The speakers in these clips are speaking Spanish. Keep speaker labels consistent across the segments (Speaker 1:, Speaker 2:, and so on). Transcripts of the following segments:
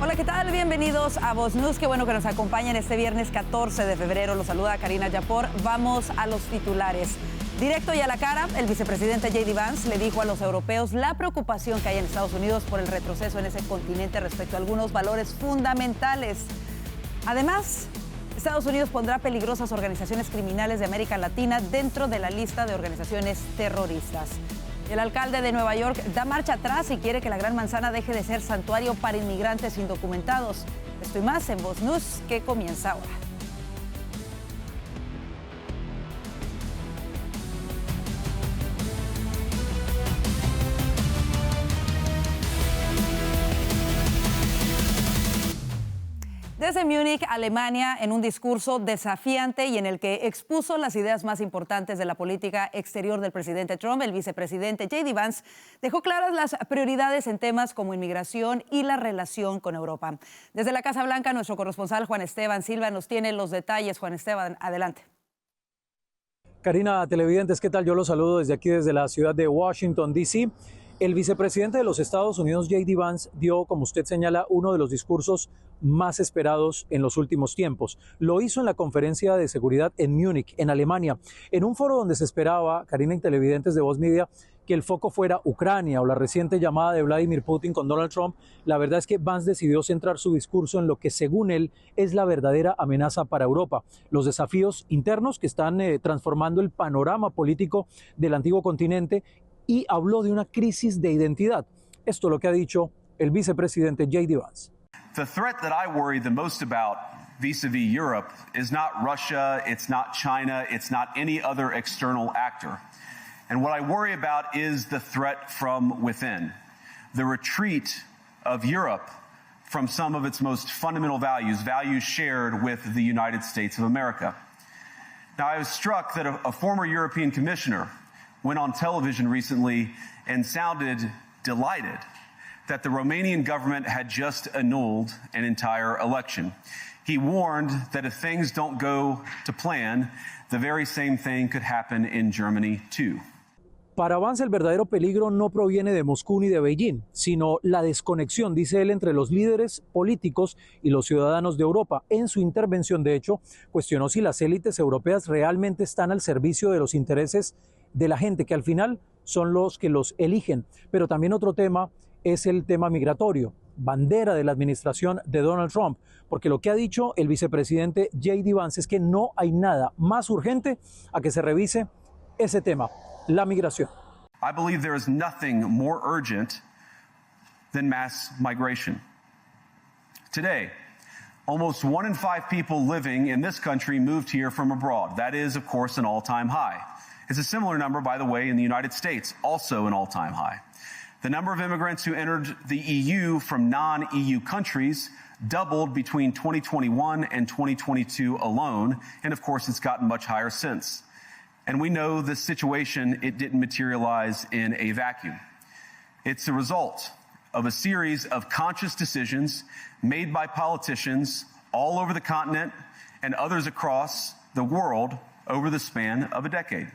Speaker 1: Hola, ¿qué tal? Bienvenidos a Voz News. Qué bueno que nos acompañen este viernes 14 de febrero. Los saluda Karina Yapor. Vamos a los titulares. Directo y a la cara, el vicepresidente J.D. Vance le dijo a los europeos la preocupación que hay en Estados Unidos por el retroceso en ese continente respecto a algunos valores fundamentales. Además, Estados Unidos pondrá peligrosas organizaciones criminales de América Latina dentro de la lista de organizaciones terroristas. El alcalde de Nueva York da marcha atrás y quiere que la Gran Manzana deje de ser santuario para inmigrantes indocumentados. Esto y más en Voz News, que comienza ahora. Desde Múnich, Alemania, en un discurso desafiante y en el que expuso las ideas más importantes de la política exterior del presidente Trump, el vicepresidente J.D. Vance dejó claras las prioridades en temas como inmigración y la relación con Europa. Desde la Casa Blanca, nuestro corresponsal Juan Esteban Silva nos tiene los detalles. Juan Esteban, adelante.
Speaker 2: Karina, televidentes, ¿qué tal? Yo los saludo desde aquí, desde la ciudad de Washington, D.C. El vicepresidente de los Estados Unidos, J.D. Vance, dio, como usted señala, uno de los discursos más esperados en los últimos tiempos. Lo hizo en la conferencia de seguridad en Múnich, en Alemania, en un foro donde se esperaba, Karina y televidentes de Voz Media, que el foco fuera Ucrania o la reciente llamada de Vladimir Putin con Donald Trump. La verdad es que Vance decidió centrar su discurso en lo que, según él, es la verdadera amenaza para Europa, los desafíos internos que están transformando el panorama político del antiguo continente, y habló de una crisis de identidad. Esto es lo que ha dicho el vicepresidente J.D. Vance.
Speaker 3: The threat that I worry the most about vis-a-vis Europe is not Russia, it's not China, it's not any other external actor. And what I worry about is the threat from within, the retreat of Europe from some of its most fundamental values, values shared with the United States of America. Now, I was struck that a former European commissioner went on television recently and sounded delighted that the Romanian government had just annulled an entire election. He warned that if things don't go to plan, the very same thing could happen in Germany too.
Speaker 2: Para Vance, el verdadero peligro no proviene de Moscú ni de Beijing, sino la desconexión, dice él, entre los líderes políticos y los ciudadanos de Europa. En su intervención, de hecho, cuestionó si las élites europeas realmente están al servicio de los intereses de la gente, que al final son los que los eligen. Pero también otro tema es el tema migratorio, bandera de la administración de Donald Trump, porque lo que ha dicho el vicepresidente J.D. Vance es que no hay nada más urgente a que se revise ese tema, la migración.
Speaker 3: I believe there is nothing more urgent than mass migration. Today, almost 1 in 5 people living in this country moved here from abroad. That is, of course, an all-time high. It's a similar number, by the way, in the United States, also an all-time high. The number of immigrants who entered the EU from non-EU countries doubled between 2021 and 2022 alone, and of course, it's gotten much higher since. And we know this situation, it didn't materialize in a vacuum. It's the result of a series of conscious decisions made by politicians all over the continent and others across the world over the span of a decade.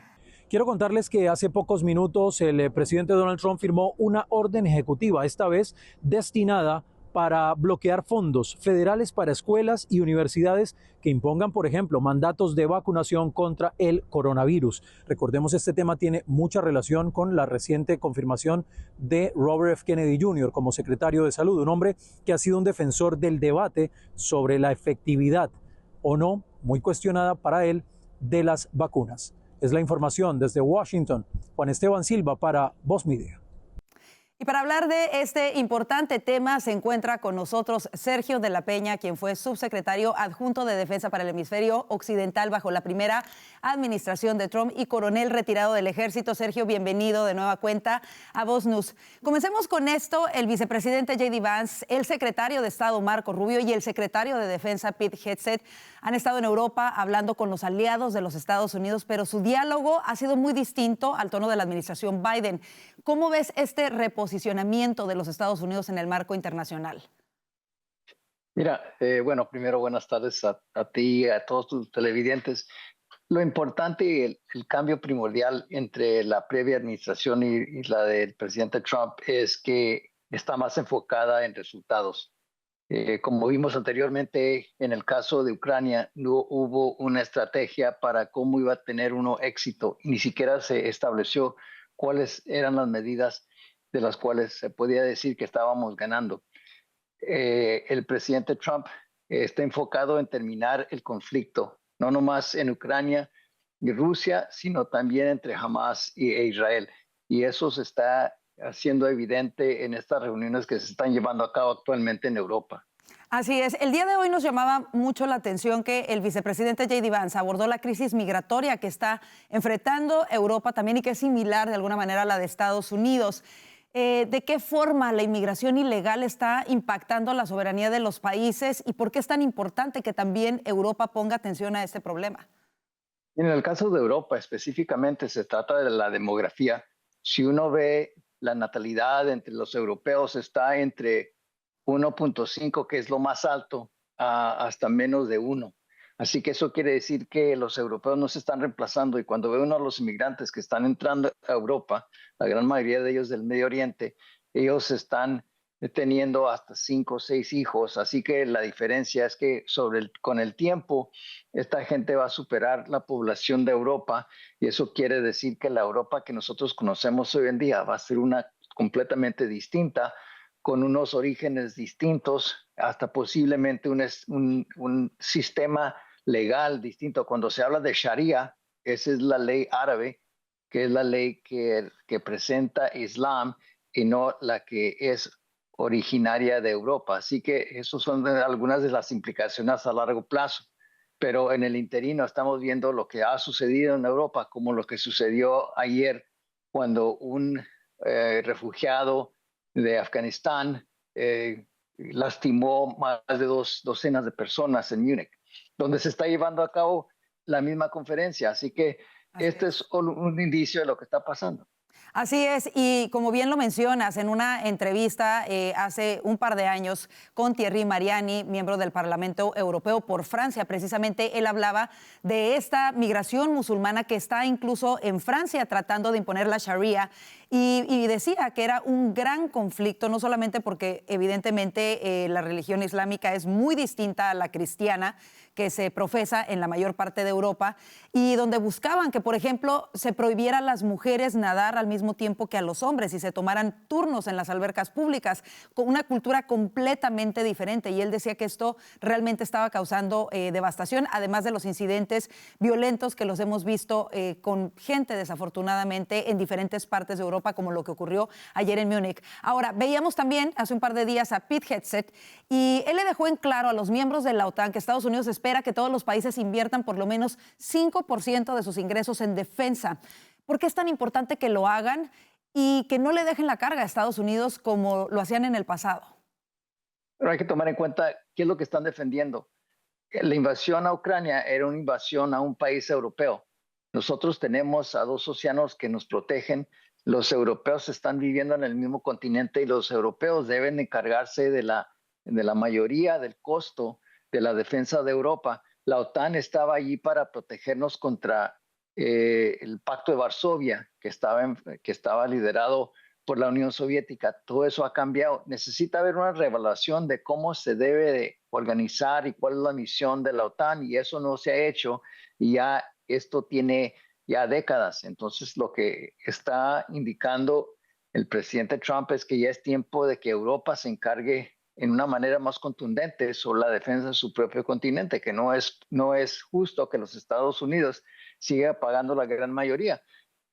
Speaker 2: Quiero contarles que hace pocos minutos el presidente Donald Trump firmó una orden ejecutiva, esta vez destinada para bloquear fondos federales para escuelas y universidades que impongan, por ejemplo, mandatos de vacunación contra el coronavirus. Recordemos, este tema tiene mucha relación con la reciente confirmación de Robert F. Kennedy Jr. como secretario de Salud, un hombre que ha sido un defensor del debate sobre la efectividad o no, muy cuestionada para él, de las vacunas. Es la información desde Washington. Juan Esteban Silva para Voz Media.
Speaker 1: Y para hablar de este importante tema se encuentra con nosotros Sergio de la Peña, quien fue subsecretario adjunto de Defensa para el Hemisferio Occidental bajo la primera administración de Trump y coronel retirado del Ejército. Sergio, bienvenido de nueva cuenta a Voz News. Comencemos con esto. El vicepresidente J.D. Vance, el secretario de Estado Marco Rubio y el secretario de Defensa Pete Hegseth han estado en Europa hablando con los aliados de los Estados Unidos, pero su diálogo ha sido muy distinto al tono de la administración Biden. ¿Cómo ves este reposicionamiento de los Estados Unidos en el marco internacional?
Speaker 4: Mira, bueno, primero buenas tardes a ti y a todos tus televidentes. Lo importante y el cambio primordial entre la previa administración y la del presidente Trump es que está más enfocada en resultados. Como vimos anteriormente en el caso de Ucrania, no hubo una estrategia para cómo iba a tener uno éxito. Ni siquiera se estableció cuáles eran las medidas de las cuales se podía decir que estábamos ganando. El presidente Trump está enfocado en terminar el conflicto, no nomás en Ucrania y Rusia, sino también entre Hamas e Israel. Y eso se está haciendo evidente en estas reuniones que se están llevando a cabo actualmente en Europa.
Speaker 1: Así es. El día de hoy nos llamaba mucho la atención que el vicepresidente J.D. Vance abordó la crisis migratoria que está enfrentando Europa también y que es similar de alguna manera a la de Estados Unidos. ¿De qué forma la inmigración ilegal está impactando la soberanía de los países y por qué es tan importante que también Europa ponga atención a este problema?
Speaker 4: En el caso de Europa específicamente se trata de la demografía. Si uno ve la natalidad entre los europeos está entre 1.5, que es lo más alto, hasta menos de 1. Así que eso quiere decir que los europeos no se están reemplazando y cuando ve uno a los inmigrantes que están entrando a Europa, la gran mayoría de ellos del Medio Oriente, ellos están teniendo hasta 5 o 6 hijos. Así que la diferencia es que con el tiempo esta gente va a superar la población de Europa y eso quiere decir que la Europa que nosotros conocemos hoy en día va a ser una completamente distinta, con unos orígenes distintos, hasta posiblemente un sistema legal distinto. Cuando se habla de Sharia, esa es la ley árabe, que es la ley que presenta Islam y no la que es originaria de Europa. Así que esas son algunas de las implicaciones a largo plazo. Pero en el interino estamos viendo lo que ha sucedido en Europa, como lo que sucedió ayer cuando un refugiado de Afganistán lastimó más de 2 docenas de personas en Múnich, donde se está llevando a cabo la misma conferencia. Así que este es un indicio de lo que está pasando.
Speaker 1: Así es, y como bien lo mencionas, en una entrevista hace un par de años con Thierry Mariani, miembro del Parlamento Europeo por Francia, precisamente él hablaba de esta migración musulmana que está incluso en Francia tratando de imponer la Sharia y decía que era un gran conflicto, no solamente porque evidentemente la religión islámica es muy distinta a la cristiana que se profesa en la mayor parte de Europa y donde buscaban que, por ejemplo, se prohibiera a las mujeres nadar al mismo tiempo que a los hombres y se tomaran turnos en las albercas públicas, con una cultura completamente diferente. Y él decía que esto realmente estaba causando devastación, además de los incidentes violentos que los hemos visto con gente, desafortunadamente, en diferentes partes de Europa, como lo que ocurrió ayer en Múnich. Ahora, veíamos también hace un par de días a Pete Hegseth y él le dejó en claro a los miembros de la OTAN que Estados Unidos espera que todos los países inviertan por lo menos 5% de sus ingresos en defensa. ¿Por qué es tan importante que lo hagan y que no le dejen la carga a Estados Unidos como lo hacían en el pasado?
Speaker 4: Pero hay que tomar en cuenta qué es lo que están defendiendo. La invasión a Ucrania era una invasión a un país europeo. Nosotros tenemos a 2 océanos que nos protegen. Los europeos están viviendo en el mismo continente y los europeos deben encargarse de la mayoría del costo de la defensa de Europa. La OTAN estaba allí para protegernos contra el Pacto de Varsovia, que estaba liderado por la Unión Soviética. Todo eso ha cambiado. Necesita haber una reevaluación de cómo se debe de organizar y cuál es la misión de la OTAN, y eso no se ha hecho, y ya esto tiene ya décadas. Entonces, lo que está indicando el presidente Trump es que ya es tiempo de que Europa se encargue en una manera más contundente sobre la defensa de su propio continente, que no es justo que los Estados Unidos siga pagando la gran mayoría.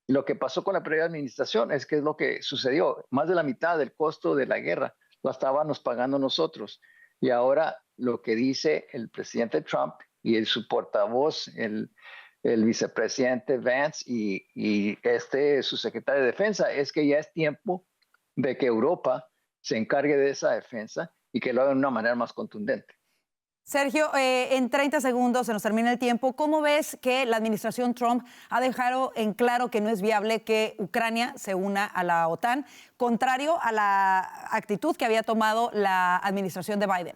Speaker 4: Y lo que pasó con la primera administración es que es lo que sucedió. Más de la mitad del costo de la guerra lo estábamos pagando nosotros. Y ahora lo que dice el presidente Trump y su portavoz, el vicepresidente Vance y su secretario de Defensa, es que ya es tiempo de que Europa se encargue de esa defensa y que lo haga de una manera más contundente.
Speaker 1: Sergio, en 30 segundos se nos termina el tiempo. ¿Cómo ves que la administración Trump ha dejado en claro que no es viable que Ucrania se una a la OTAN, contrario a la actitud que había tomado la administración de Biden?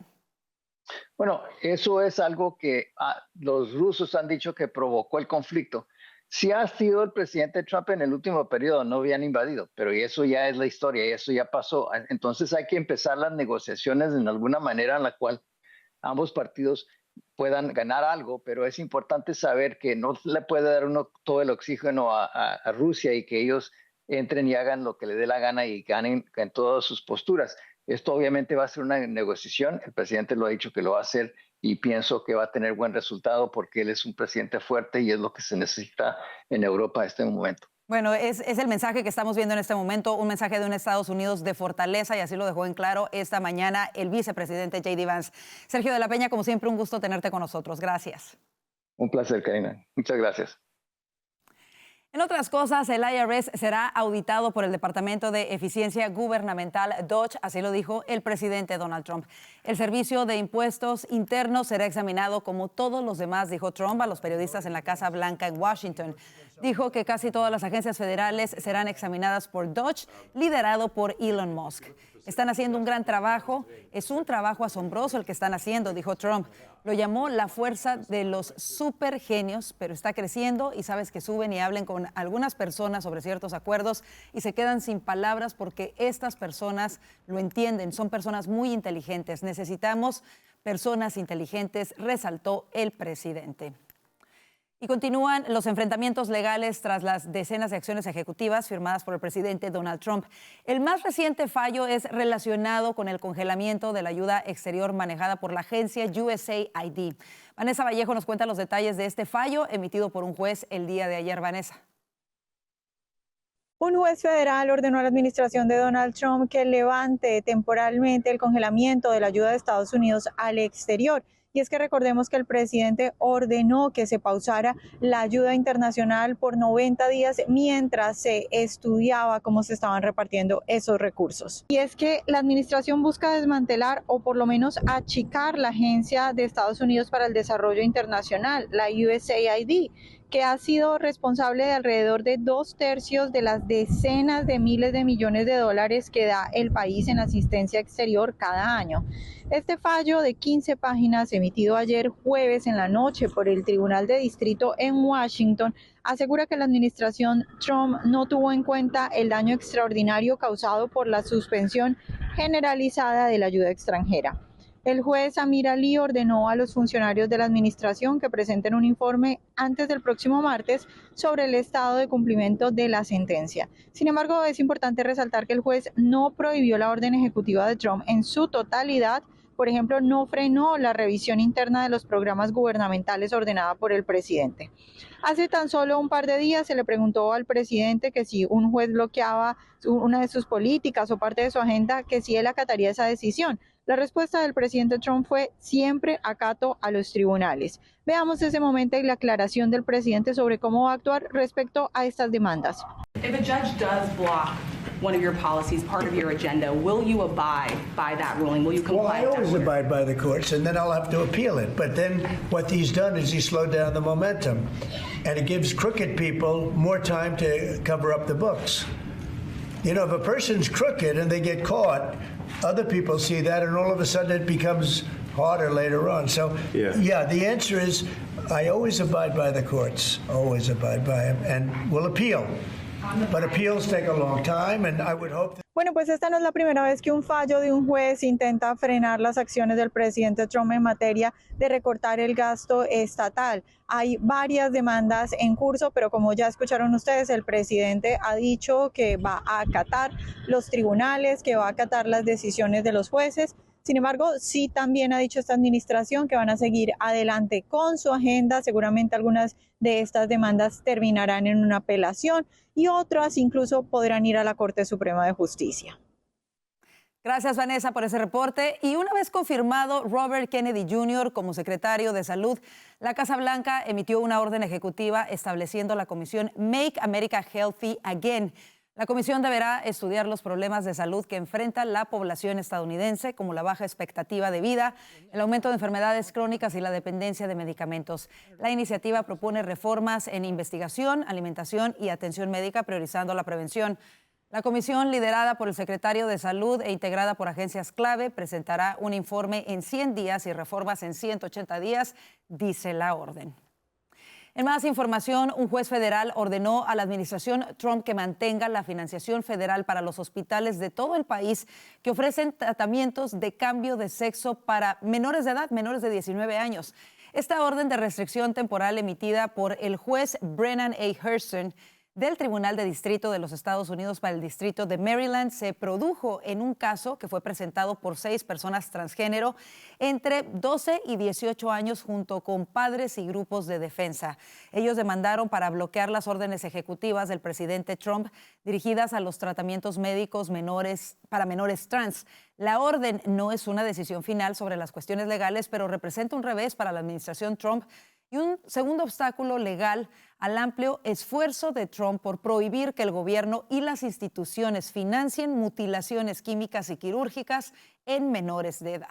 Speaker 4: Bueno, eso es algo que los rusos han dicho que provocó el conflicto. Sí ha sido el presidente Trump en el último periodo, no habían invadido, pero eso ya es la historia y eso ya pasó. Entonces hay que empezar las negociaciones en alguna manera en la cual ambos partidos puedan ganar algo, pero es importante saber que no le puede dar uno todo el oxígeno a Rusia y que ellos entren y hagan lo que le dé la gana y ganen en todas sus posturas. Esto obviamente va a ser una negociación, el presidente lo ha dicho que lo va a hacer y pienso que va a tener buen resultado porque él es un presidente fuerte y es lo que se necesita en Europa en este momento.
Speaker 1: Bueno, es el mensaje que estamos viendo en este momento, un mensaje de un Estados Unidos de fortaleza, y así lo dejó en claro esta mañana el vicepresidente J.D. Vance. Sergio de la Peña, como siempre, un gusto tenerte con nosotros. Gracias.
Speaker 4: Un placer, Karina. Muchas gracias.
Speaker 1: En otras cosas, el IRS será auditado por el Departamento de Eficiencia Gubernamental, DOGE, así lo dijo el presidente Donald Trump. El Servicio de Impuestos Internos será examinado como todos los demás, dijo Trump a los periodistas en la Casa Blanca en Washington. Dijo que casi todas las agencias federales serán examinadas por DOGE, liderado por Elon Musk. Están haciendo un gran trabajo, es un trabajo asombroso el que están haciendo, dijo Trump. Lo llamó la fuerza de los supergenios, pero está creciendo y sabes que suben y hablen con algunas personas sobre ciertos acuerdos y se quedan sin palabras porque estas personas lo entienden, son personas muy inteligentes. Necesitamos personas inteligentes, resaltó el presidente. Y continúan los enfrentamientos legales tras las decenas de acciones ejecutivas firmadas por el presidente Donald Trump. El más reciente fallo es relacionado con el congelamiento de la ayuda exterior manejada por la agencia USAID. Vanessa Vallejo nos cuenta los detalles de este fallo emitido por un juez el día de ayer. Vanessa.
Speaker 5: Un juez federal ordenó a la administración de Donald Trump que levante temporalmente el congelamiento de la ayuda de Estados Unidos al exterior. Y es que recordemos que el presidente ordenó que se pausara la ayuda internacional por 90 días mientras se estudiaba cómo se estaban repartiendo esos recursos. Y es que la administración busca desmantelar o por lo menos achicar la Agencia de Estados Unidos para el Desarrollo Internacional, la USAID, que ha sido responsable de alrededor de 2/3 de las decenas de miles de millones de dólares que da el país en asistencia exterior cada año. Este fallo de 15 páginas emitido ayer jueves en la noche por el Tribunal de Distrito en Washington asegura que la administración Trump no tuvo en cuenta el daño extraordinario causado por la suspensión generalizada de la ayuda extranjera. El juez Amir Ali ordenó a los funcionarios de la administración que presenten un informe antes del próximo martes sobre el estado de cumplimiento de la sentencia. Sin embargo, es importante resaltar que el juez no prohibió la orden ejecutiva de Trump en su totalidad. Por ejemplo, no frenó la revisión interna de los programas gubernamentales ordenada por el presidente. Hace tan solo un par de días se le preguntó al presidente que si un juez bloqueaba una de sus políticas o parte de su agenda, que si él acataría esa decisión. La respuesta del presidente Trump fue siempre acato a los tribunales. Veamos ese momento y la aclaración del presidente sobre cómo va a actuar respecto a estas demandas.
Speaker 6: If a judge does block one of your policies, part of your agenda, will you abide by that ruling? Will you comply?
Speaker 7: Well, I always abide by the courts, and then I'll have to appeal it. But then what he's done is he slowed down the momentum, and it gives crooked people more time to cover up the books. You know, if a person's crooked and they get caught, other people see that, and all of a sudden it becomes harder later on. So, yeah, the answer is I always abide by the courts, always abide by them, and will appeal. But appeals take a long time, and I would hope that...
Speaker 5: Bueno, pues esta no es la primera vez que un fallo de un juez intenta frenar las acciones del presidente Trump en materia de recortar el gasto estatal. Hay varias demandas en curso, pero como ya escucharon ustedes, el presidente ha dicho que va a acatar los tribunales, que va a acatar las decisiones de los jueces. Sin embargo, sí también ha dicho esta administración que van a seguir adelante con su agenda. Seguramente algunas de estas demandas terminarán en una apelación y otras incluso podrán ir a la Corte Suprema de Justicia.
Speaker 1: Gracias, Vanessa, por ese reporte. Y una vez confirmado Robert Kennedy Jr. como secretario de Salud, la Casa Blanca emitió una orden ejecutiva estableciendo la comisión Make America Healthy Again. La comisión deberá estudiar los problemas de salud que enfrenta la población estadounidense, como la baja expectativa de vida, el aumento de enfermedades crónicas y la dependencia de medicamentos. La iniciativa propone reformas en investigación, alimentación y atención médica, priorizando la prevención. La comisión, liderada por el secretario de Salud e integrada por agencias clave, presentará un informe en 100 días y reformas en 180 días, dice la orden. En más información, un juez federal ordenó a la administración Trump que mantenga la financiación federal para los hospitales de todo el país que ofrecen tratamientos de cambio de sexo para menores de edad, menores de 19 años. Esta orden de restricción temporal emitida por el juez Brennan A. Hurston del Tribunal de Distrito de los Estados Unidos para el Distrito de Maryland se produjo en un caso que fue presentado por 6 personas transgénero entre 12 y 18 años junto con padres y grupos de defensa. Ellos demandaron para bloquear las órdenes ejecutivas del presidente Trump dirigidas a los tratamientos médicos para menores trans. La orden no es una decisión final sobre las cuestiones legales, pero representa un revés para la administración Trump y un segundo obstáculo legal al amplio esfuerzo de Trump por prohibir que el gobierno y las instituciones financien mutilaciones químicas y quirúrgicas en menores de edad.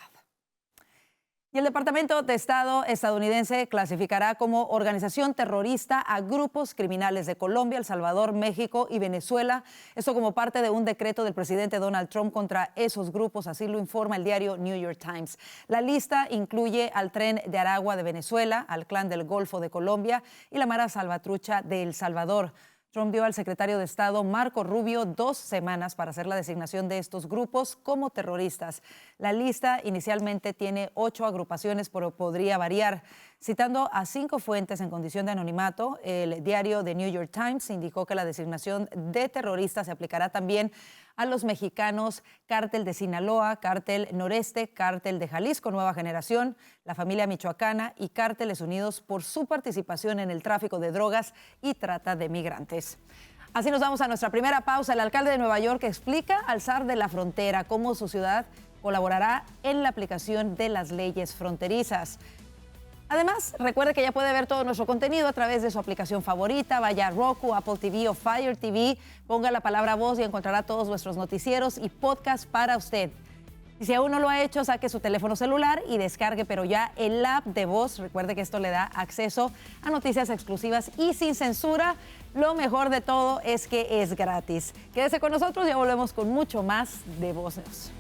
Speaker 1: Y el Departamento de Estado estadounidense clasificará como organización terrorista a grupos criminales de Colombia, El Salvador, México y Venezuela. Esto como parte de un decreto del presidente Donald Trump contra esos grupos, así lo informa el diario New York Times. La lista incluye al Tren de Aragua de Venezuela, al Clan del Golfo de Colombia y la Mara Salvatrucha de El Salvador. Trump dio al secretario de Estado Marco Rubio 2 semanas para hacer la designación de estos grupos como terroristas. La lista inicialmente tiene 8 agrupaciones, pero podría variar. Citando a 5 fuentes en condición de anonimato, el diario The New York Times indicó que la designación de terroristas se aplicará también a los mexicanos Cártel de Sinaloa, Cártel Noreste, Cártel de Jalisco Nueva Generación, la familia michoacana y Cárteles Unidos por su participación en el tráfico de drogas y trata de migrantes. Así nos vamos a nuestra primera pausa. El alcalde de Nueva York explica al zar de la frontera cómo su ciudad colaborará en la aplicación de las leyes fronterizas. Además, recuerde que ya puede ver todo nuestro contenido a través de su aplicación favorita. Vaya a Roku, Apple TV o Fire TV, ponga la palabra voz y encontrará todos nuestros noticieros y podcasts para usted. Y si aún no lo ha hecho, saque su teléfono celular y descargue, pero ya el app de voz. Recuerde que esto le da acceso a noticias exclusivas y sin censura. Lo mejor de todo es que es gratis. Quédese con nosotros, ya volvemos con mucho más de Voz News.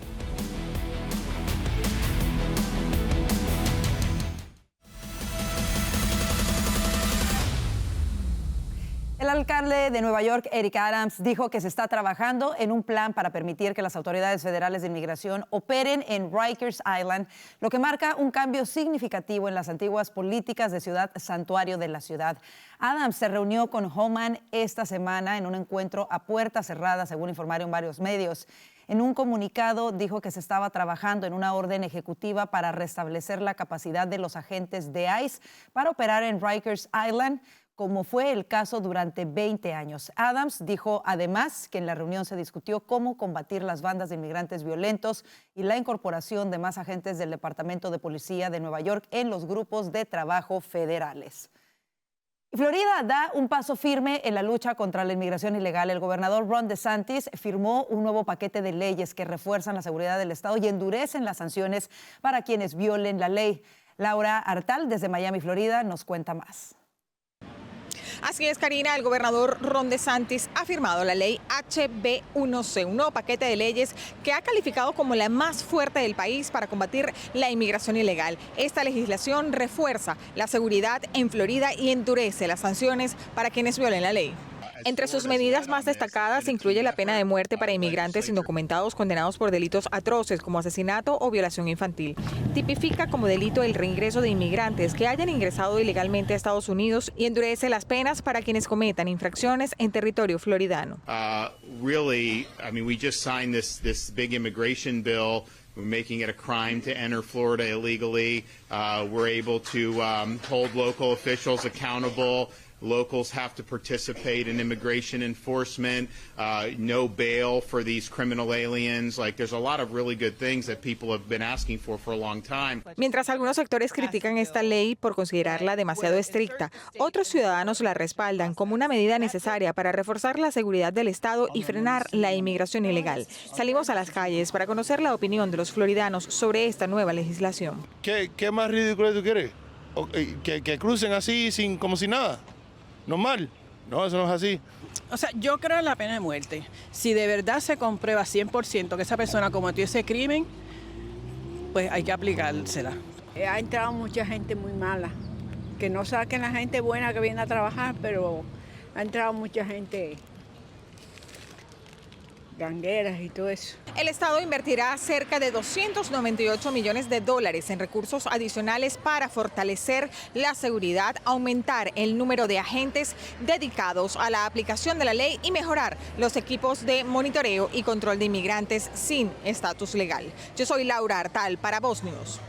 Speaker 1: El alcalde de Nueva York, Eric Adams, dijo que se está trabajando en un plan para permitir que las autoridades federales de inmigración operen en Rikers Island, lo que marca un cambio significativo en las antiguas políticas de ciudad santuario de la ciudad. Adams se reunió con Homan esta semana en un encuentro a puerta cerrada, según informaron varios medios. En un comunicado dijo que se estaba trabajando en una orden ejecutiva para restablecer la capacidad de los agentes de ICE para operar en Rikers Island, como fue el caso durante 20 años. Adams dijo además que en la reunión se discutió cómo combatir las bandas de inmigrantes violentos y la incorporación de más agentes del Departamento de Policía de Nueva York en los grupos de trabajo federales. Florida da un paso firme en la lucha contra la inmigración ilegal. El gobernador Ron DeSantis firmó un nuevo paquete de leyes que refuerzan la seguridad del Estado y endurecen las sanciones para quienes violen la ley. Laura Artal, desde Miami, Florida, nos cuenta más.
Speaker 8: Así es, Karina, el gobernador Ron DeSantis ha firmado la ley HB1C, un nuevo paquete de leyes que ha calificado como la más fuerte del país para combatir la inmigración ilegal. Esta legislación refuerza la seguridad en Florida y endurece las sanciones para quienes violen la ley. Entre sus medidas más destacadas incluye la pena de muerte para inmigrantes indocumentados condenados por delitos atroces como asesinato o violación infantil. Tipifica como delito el reingreso de inmigrantes que hayan ingresado ilegalmente a Estados Unidos y endurece las penas para quienes cometan infracciones en territorio floridano.
Speaker 9: Really, I mean, we just signed this big immigration bill. We're making it a crime to enter Florida illegally. We're able to hold local officials accountable. Locals have to participate in immigration enforcement, no bail for these criminal aliens. Like, there's a lot of really good things that people have been asking for a long time.
Speaker 8: Mientras algunos sectores critican esta ley por considerarla demasiado estricta, otros ciudadanos la respaldan como una medida necesaria para reforzar la seguridad del Estado y frenar la inmigración ilegal. Salimos a las calles para conocer la opinión de los floridanos sobre esta nueva legislación.
Speaker 10: ¿Qué más ridículo tú quieres? Que crucen así como si nada. Normal. No, eso no es así.
Speaker 11: O sea, yo creo en la pena de muerte. Si de verdad se comprueba 100% que esa persona cometió ese crimen, pues hay que aplicársela.
Speaker 12: Ha entrado mucha gente muy mala que no saquen la gente buena que viene a trabajar, pero ha entrado mucha gente gangueras y todo eso.
Speaker 8: El Estado invertirá cerca de 298 millones de dólares en recursos adicionales para fortalecer la seguridad, aumentar el número de agentes dedicados a la aplicación de la ley y mejorar los equipos de monitoreo y control de inmigrantes sin estatus legal. Yo soy Laura Artal para Voz News.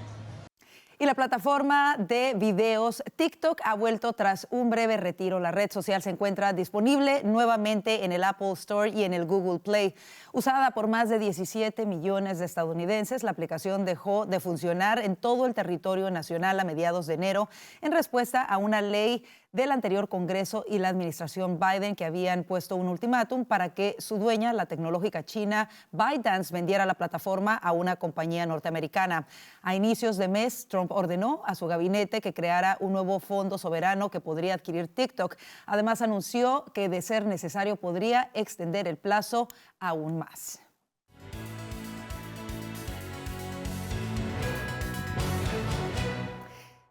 Speaker 1: Y la plataforma de videos TikTok ha vuelto tras un breve retiro. La red social se encuentra disponible nuevamente en el Apple Store y en el Google Play. Usada por más de 17 millones de estadounidenses, la aplicación dejó de funcionar en todo el territorio nacional a mediados de enero en respuesta a una ley del anterior Congreso y la administración Biden que habían puesto un ultimátum para que su dueña, la tecnológica china ByteDance, vendiera la plataforma a una compañía norteamericana. A inicios de mes, Trump ordenó a su gabinete que creara un nuevo fondo soberano que podría adquirir TikTok. Además, anunció que, de ser necesario, podría extender el plazo aún más.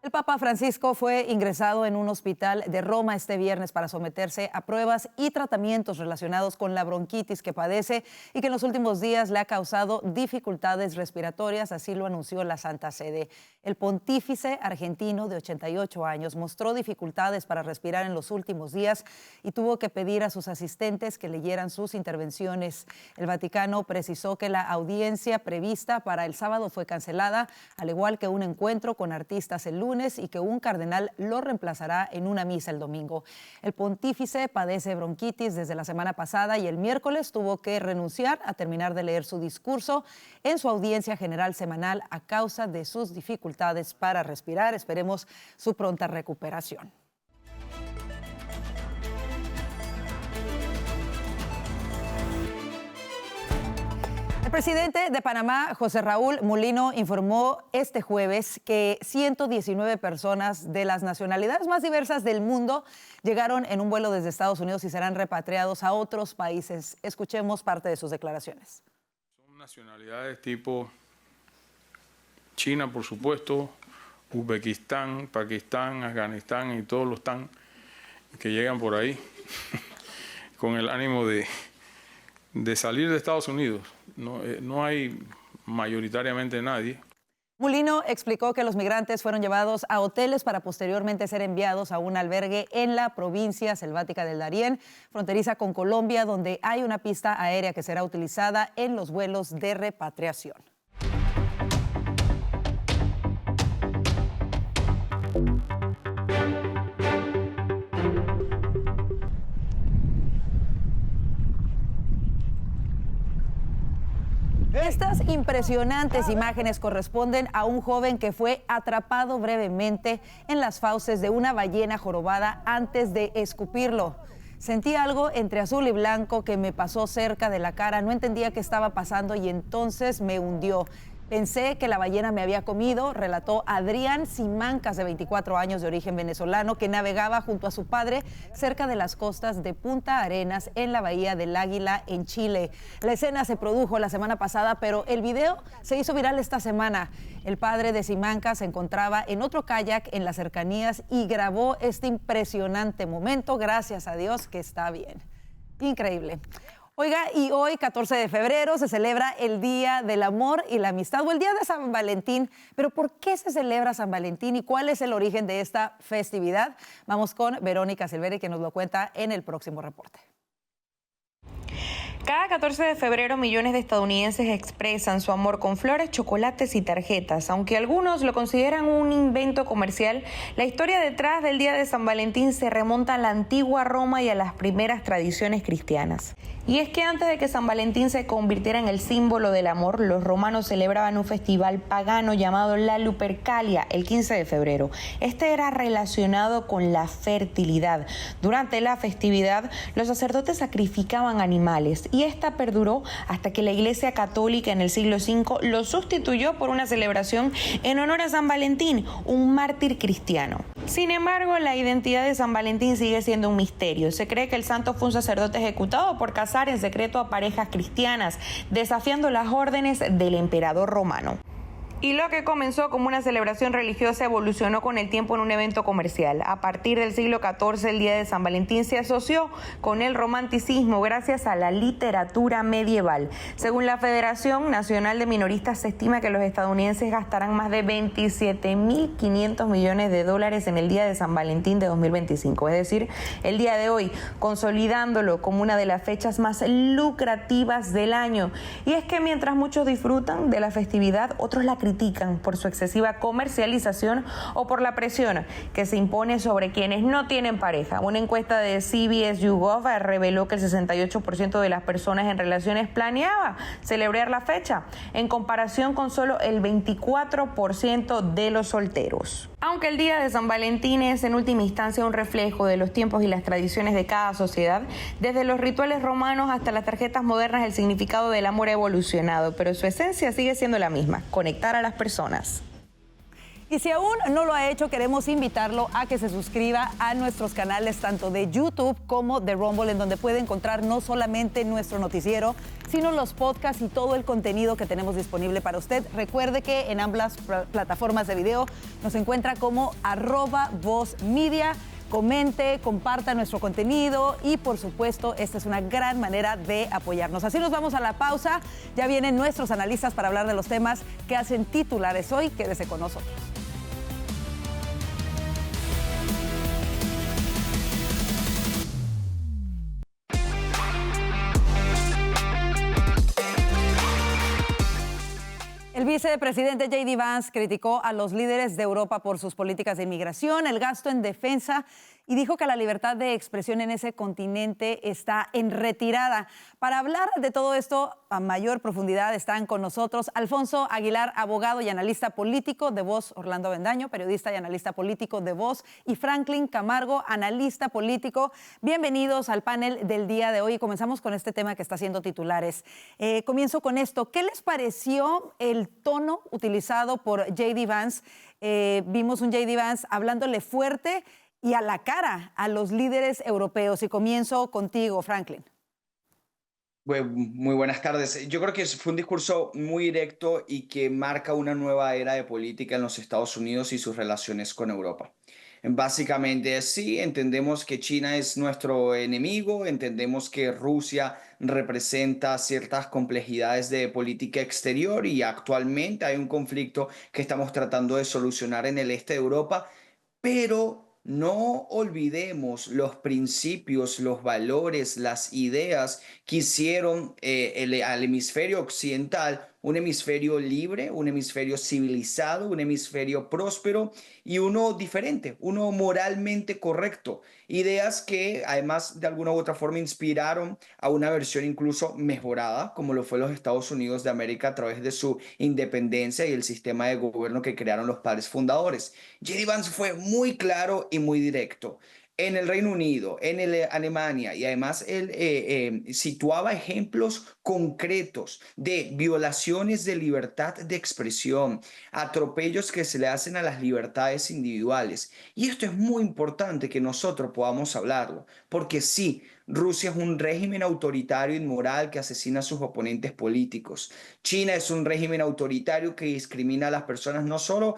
Speaker 1: El Papa Francisco fue ingresado en un hospital de Roma este viernes para someterse a pruebas y tratamientos relacionados con la bronquitis que padece y que en los últimos días le ha causado dificultades respiratorias, así lo anunció la Santa Sede. El pontífice argentino de 88 años mostró dificultades para respirar en los últimos días y tuvo que pedir a sus asistentes que leyeran sus intervenciones. El Vaticano precisó que la audiencia prevista para el sábado fue cancelada, al igual que un encuentro con artistas el lunes, y que un cardenal lo reemplazará en una misa el domingo. El pontífice padece bronquitis desde la semana pasada y el miércoles tuvo que renunciar a terminar de leer su discurso en su audiencia general semanal a causa de sus dificultades para respirar. Esperemos su pronta recuperación. El presidente de Panamá, José Raúl Mulino, informó este jueves que 119 personas de las nacionalidades más diversas del mundo llegaron en un vuelo desde Estados Unidos y serán repatriados a otros países. Escuchemos parte de sus declaraciones.
Speaker 13: Son nacionalidades tipo China, por supuesto, Uzbekistán, Pakistán, Afganistán y todos los tan que llegan por ahí con el ánimo de salir de Estados Unidos. No hay mayoritariamente nadie.
Speaker 1: Mulino explicó que los migrantes fueron llevados a hoteles para posteriormente ser enviados a un albergue en la provincia selvática del Darién, fronteriza con Colombia, donde hay una pista aérea que será utilizada en los vuelos de repatriación. Estas impresionantes imágenes corresponden a un joven que fue atrapado brevemente en las fauces de una ballena jorobada antes de escupirlo. Sentí algo entre azul y blanco que me pasó cerca de la cara, no entendía qué estaba pasando y entonces me hundió. Pensé que la ballena me había comido, relató Adrián Simancas, de 24 años, de origen venezolano, que navegaba junto a su padre cerca de las costas de Punta Arenas en la Bahía del Águila, en Chile. La escena se produjo la semana pasada, pero el video se hizo viral esta semana. El padre de Simancas se encontraba en otro kayak en las cercanías y grabó este impresionante momento. Gracias a Dios que está bien. Increíble. Oiga, y hoy, 14 de febrero, se celebra el Día del Amor y la Amistad, o el Día de San Valentín. Pero ¿por qué se celebra San Valentín y cuál es el origen de esta festividad? Vamos con Verónica Silveri, que nos lo cuenta en el próximo reporte.
Speaker 14: Cada 14 de febrero millones de estadounidenses expresan su amor con flores, chocolates y tarjetas. Aunque algunos lo consideran un invento comercial, la historia detrás del Día de San Valentín se remonta a la antigua Roma y a las primeras tradiciones cristianas. Y es que antes de que San Valentín se convirtiera en el símbolo del amor, los romanos celebraban un festival pagano llamado la Lupercalia el 15 de febrero. Este era relacionado con la fertilidad. Durante la festividad, los sacerdotes sacrificaban animales y esta perduró hasta que la Iglesia Católica en el siglo V lo sustituyó por una celebración en honor a San Valentín, un mártir cristiano. Sin embargo, la identidad de San Valentín sigue siendo un misterio. Se cree que el santo fue un sacerdote ejecutado por casar en secreto a parejas cristianas, desafiando las órdenes del emperador romano. Y lo que comenzó como una celebración religiosa evolucionó con el tiempo en un evento comercial. A partir del siglo XIV, el Día de San Valentín se asoció con el romanticismo gracias a la literatura medieval. Según la Federación Nacional de Minoristas, se estima que los estadounidenses gastarán más de 27.500 millones de dólares en el Día de San Valentín de 2025. Es decir, el día de hoy, consolidándolo como una de las fechas más lucrativas del año. Y es que mientras muchos disfrutan de la festividad, otros la critican por su excesiva comercialización o por la presión que se impone sobre quienes no tienen pareja. Una encuesta de CBS YouGov reveló que el 68% de las personas en relaciones planeaba celebrar la fecha, en comparación con solo el 24% de los solteros. Aunque el Día de San Valentín es en última instancia un reflejo de los tiempos y las tradiciones de cada sociedad, desde los rituales romanos hasta las tarjetas modernas, el significado del amor ha evolucionado, pero su esencia sigue siendo la misma: conectar a las personas.
Speaker 1: Y si aún no lo ha hecho, queremos invitarlo a que se suscriba a nuestros canales tanto de YouTube como de Rumble, en donde puede encontrar no solamente nuestro noticiero, sino los podcasts y todo el contenido que tenemos disponible para usted. Recuerde que en ambas plataformas de video nos encuentra como @VozMedia. Comente, comparta nuestro contenido y, por supuesto, esta es una gran manera de apoyarnos. Así nos vamos a la pausa. Ya vienen nuestros analistas para hablar de los temas que hacen titulares hoy. Quédese con nosotros. El vicepresidente J.D. Vance criticó a los líderes de Europa por sus políticas de inmigración, el gasto en defensa y dijo que la libertad de expresión en ese continente está en retirada. Para hablar de todo esto a mayor profundidad están con nosotros Alfonso Aguilar, abogado y analista político de Voz, Orlando Avendaño, periodista y analista político de Voz, y Franklin Camargo, analista político. Bienvenidos al panel del día de hoy. Comenzamos con este tema que está haciendo titulares. Comienzo con esto. ¿Qué les pareció el tono utilizado por J.D. Vance? Vimos un J.D. Vance hablándole fuerte y a la cara a los líderes europeos. Y comienzo contigo, Franklin.
Speaker 15: Muy buenas tardes. Yo creo que fue un discurso muy directo y que marca una nueva era de política en los Estados Unidos y sus relaciones con Europa. Básicamente, sí, entendemos que China es nuestro enemigo, entendemos que Rusia representa ciertas complejidades de política exterior y actualmente hay un conflicto que estamos tratando de solucionar en el este de Europa, pero no olvidemos los principios, los valores, las ideas que hicieron al hemisferio occidental un hemisferio libre, un hemisferio civilizado, un hemisferio próspero y uno diferente, uno moralmente correcto. Ideas que además de alguna u otra forma inspiraron a una versión incluso mejorada, como lo fue los Estados Unidos de América a través de su independencia y el sistema de gobierno que crearon los padres fundadores. J.D. Vance fue muy claro y muy directo. En el Reino Unido, en Alemania, y además él situaba ejemplos concretos de violaciones de libertad de expresión, atropellos que se le hacen a las libertades individuales. Y esto es muy importante que nosotros podamos hablarlo, porque sí, Rusia es un régimen autoritario inmoral que asesina a sus oponentes políticos. China es un régimen autoritario que discrimina a las personas no solo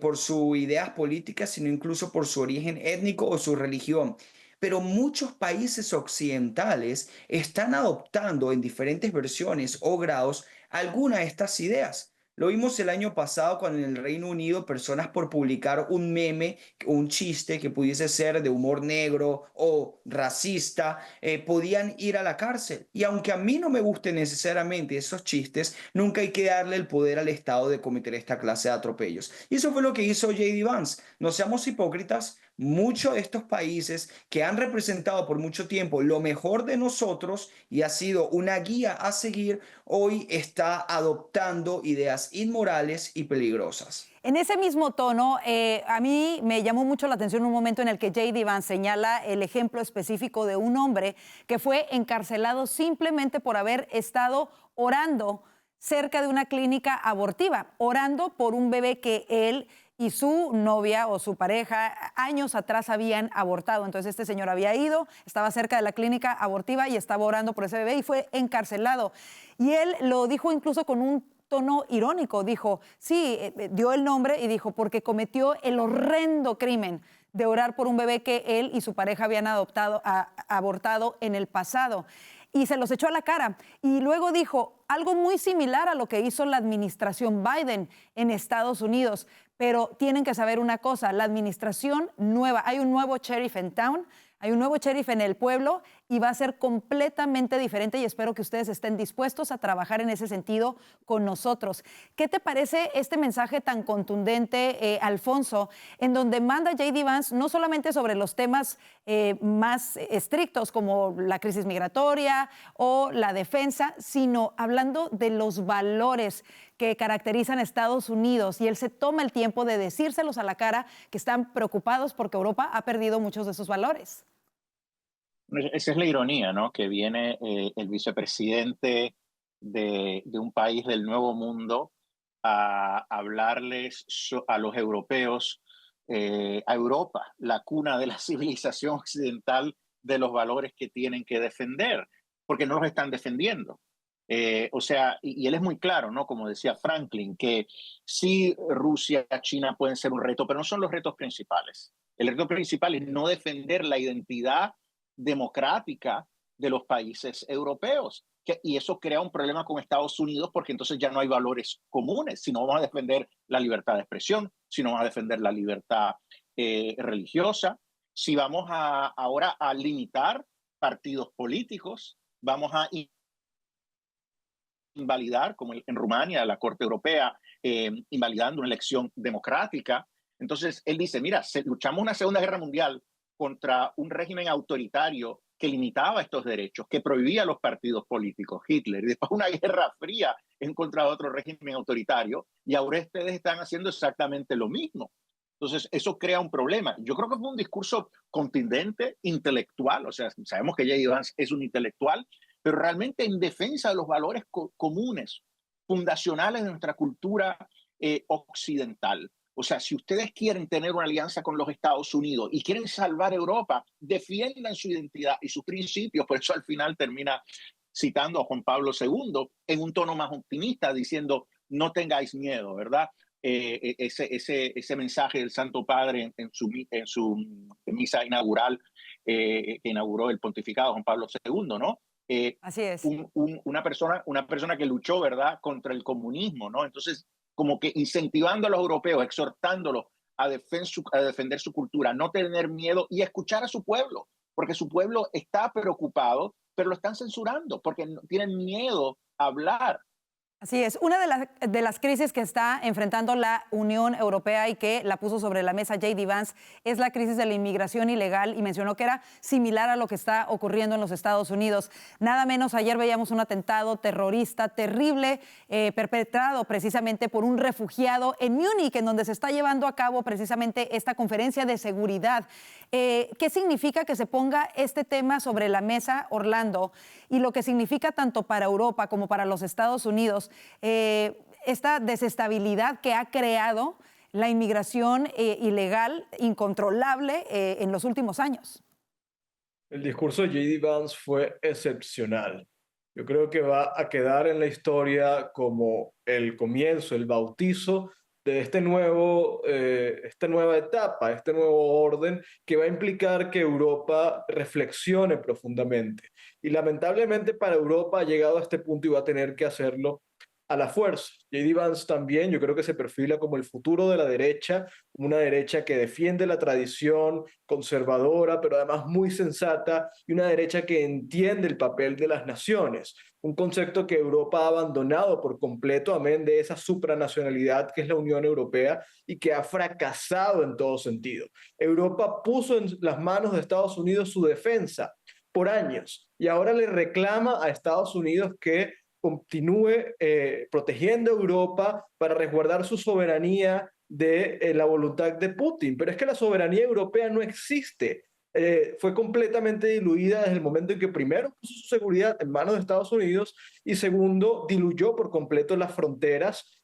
Speaker 15: por sus ideas políticas, sino incluso por su origen étnico o su religión. Pero muchos países occidentales están adoptando en diferentes versiones o grados alguna de estas ideas. Lo vimos el año pasado cuando en el Reino Unido personas por publicar un meme, un chiste que pudiese ser de humor negro o racista, podían ir a la cárcel. Y aunque a mí no me gusten necesariamente esos chistes, nunca hay que darle el poder al Estado de cometer esta clase de atropellos. Y eso fue lo que hizo J.D. Vance. No seamos hipócritas. Muchos de estos países que han representado por mucho tiempo lo mejor de nosotros y ha sido una guía a seguir, hoy está adoptando ideas inmorales y peligrosas.
Speaker 1: En ese mismo tono, a mí me llamó mucho la atención un momento en el que J.D. Vance señala el ejemplo específico de un hombre que fue encarcelado simplemente por haber estado orando cerca de una clínica abortiva, orando por un bebé que él y su novia o su pareja años atrás habían abortado. Entonces este señor había ido, estaba cerca de la clínica abortiva y estaba orando por ese bebé y fue encarcelado. Y él lo dijo incluso con un tono irónico. Dijo, sí, dio el nombre y dijo, porque cometió el horrendo crimen de orar por un bebé que él y su pareja habían abortado en el pasado. Y se los echó a la cara. Y luego dijo algo muy similar a lo que hizo la administración Biden en Estados Unidos. Pero tienen que saber una cosa, la administración nueva, hay un nuevo sheriff en town, hay un nuevo sheriff en el pueblo y va a ser completamente diferente y espero que ustedes estén dispuestos a trabajar en ese sentido con nosotros. ¿Qué te parece este mensaje tan contundente, Alfonso, en donde manda J.D. Vance no solamente sobre los temas más estrictos como la crisis migratoria o la defensa, sino hablando de los valores que caracterizan a Estados Unidos, y él se toma el tiempo de decírselos a la cara que están preocupados porque Europa ha perdido muchos de sus valores?
Speaker 16: Esa es la ironía, ¿no? Que viene el vicepresidente de un país del Nuevo Mundo a hablarles a los europeos, a Europa, la cuna de la civilización occidental, de los valores que tienen que defender, porque no los están defendiendo. O sea, y él es muy claro, ¿no? Como decía Franklin, que sí, Rusia, China pueden ser un reto, pero no son los retos principales. El reto principal es no defender la identidad democrática de los países europeos. Y eso crea un problema con Estados Unidos porque entonces ya no hay valores comunes. Si no vamos a defender la libertad de expresión, si no vamos a defender la libertad religiosa, si vamos ahora a limitar partidos políticos, vamos a invalidar, como en Rumania, la Corte Europea, invalidando una elección democrática. Entonces, él dice, mira, luchamos una Segunda Guerra Mundial contra un régimen autoritario que limitaba estos derechos, que prohibía los partidos políticos, Hitler, y después una guerra fría en contra de otro régimen autoritario, y ahora ustedes están haciendo exactamente lo mismo. Entonces, eso crea un problema. Yo creo que fue un discurso contundente, intelectual, o sea, sabemos que J.D. Vance es un intelectual, pero realmente en defensa de los valores comunes, fundacionales de nuestra cultura occidental. O sea, si ustedes quieren tener una alianza con los Estados Unidos y quieren salvar Europa, defiendan su identidad y sus principios. Por eso al final termina citando a Juan Pablo II en un tono más optimista, diciendo, no tengáis miedo, ¿verdad? Ese mensaje del Santo Padre en su misa inaugural que inauguró el pontificado Juan Pablo II, ¿no?
Speaker 1: Así es.
Speaker 16: Una persona que luchó, ¿verdad?, contra el comunismo, ¿no? Entonces, como que incentivando a los europeos, exhortándolos a defender su cultura, no tener miedo y escuchar a su pueblo, porque su pueblo está preocupado, pero lo están censurando, porque tienen miedo a hablar.
Speaker 1: Así es. Una de las crisis que está enfrentando la Unión Europea y que la puso sobre la mesa J.D. Vance es la crisis de la inmigración ilegal y mencionó que era similar a lo que está ocurriendo en los Estados Unidos. Nada menos, ayer veíamos un atentado terrorista terrible perpetrado precisamente por un refugiado en Múnich, en donde se está llevando a cabo precisamente esta conferencia de seguridad. ¿Qué significa que se ponga este tema sobre la mesa, Orlando? Y lo que significa tanto para Europa como para los Estados Unidos, esta desestabilidad que ha creado la inmigración ilegal, incontrolable en los últimos años.
Speaker 17: El discurso de J.D. Vance fue excepcional. Yo creo que va a quedar en la historia como el comienzo, el bautizo de esta nueva etapa, este nuevo orden que va a implicar que Europa reflexione profundamente. Y lamentablemente para Europa ha llegado a este punto y va a tener que hacerlo a la fuerza. J.D. Vance también, yo creo que se perfila como el futuro de la derecha, una derecha que defiende la tradición conservadora, pero además muy sensata, y una derecha que entiende el papel de las naciones, un concepto que Europa ha abandonado por completo, amén de esa supranacionalidad que es la Unión Europea y que ha fracasado en todo sentido. Europa puso en las manos de Estados Unidos su defensa por años y ahora le reclama a Estados Unidos que continúe protegiendo a Europa para resguardar su soberanía de la voluntad de Putin. Pero es que la soberanía europea no existe. Fue completamente diluida desde el momento en que primero puso su seguridad en manos de Estados Unidos y segundo diluyó por completo las fronteras,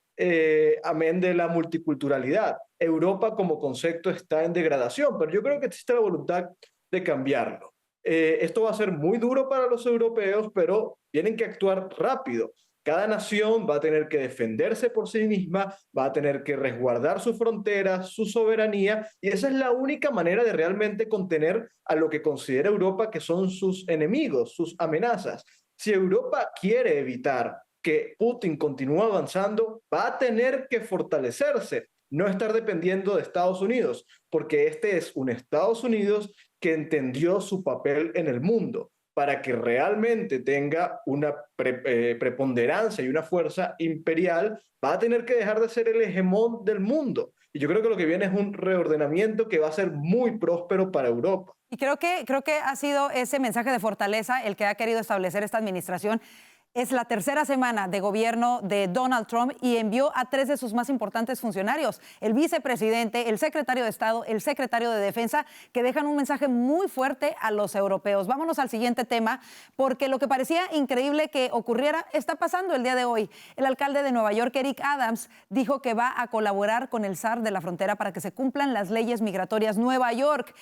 Speaker 17: amén de la multiculturalidad. Europa como concepto está en degradación, pero yo creo que existe la voluntad de cambiarlo. Esto va a ser muy duro para los europeos, pero tienen que actuar rápido. Cada nación va a tener que defenderse por sí misma, va a tener que resguardar sus fronteras, su soberanía, y esa es la única manera de realmente contener a lo que considera Europa que son sus enemigos, sus amenazas. Si Europa quiere evitar que Putin continúe avanzando, va a tener que fortalecerse, no estar dependiendo de Estados Unidos, porque este es un Estados Unidos que entendió su papel en el mundo. Para que realmente tenga una preponderancia y una fuerza imperial, va a tener que dejar de ser el hegemón del mundo. Y yo creo que lo que viene es un reordenamiento que va a ser muy próspero para Europa.
Speaker 1: Y creo que ha sido ese mensaje de fortaleza el que ha querido establecer esta administración. Es la tercera semana de gobierno de Donald Trump y envió a 3 de sus más importantes funcionarios, el vicepresidente, el secretario de Estado, el secretario de Defensa, que dejan un mensaje muy fuerte a los europeos. Vámonos al siguiente tema, porque lo que parecía increíble que ocurriera está pasando el día de hoy. El alcalde de Nueva York, Eric Adams, dijo que va a colaborar con el zar de la frontera para que se cumplan las leyes migratorias. Nueva York,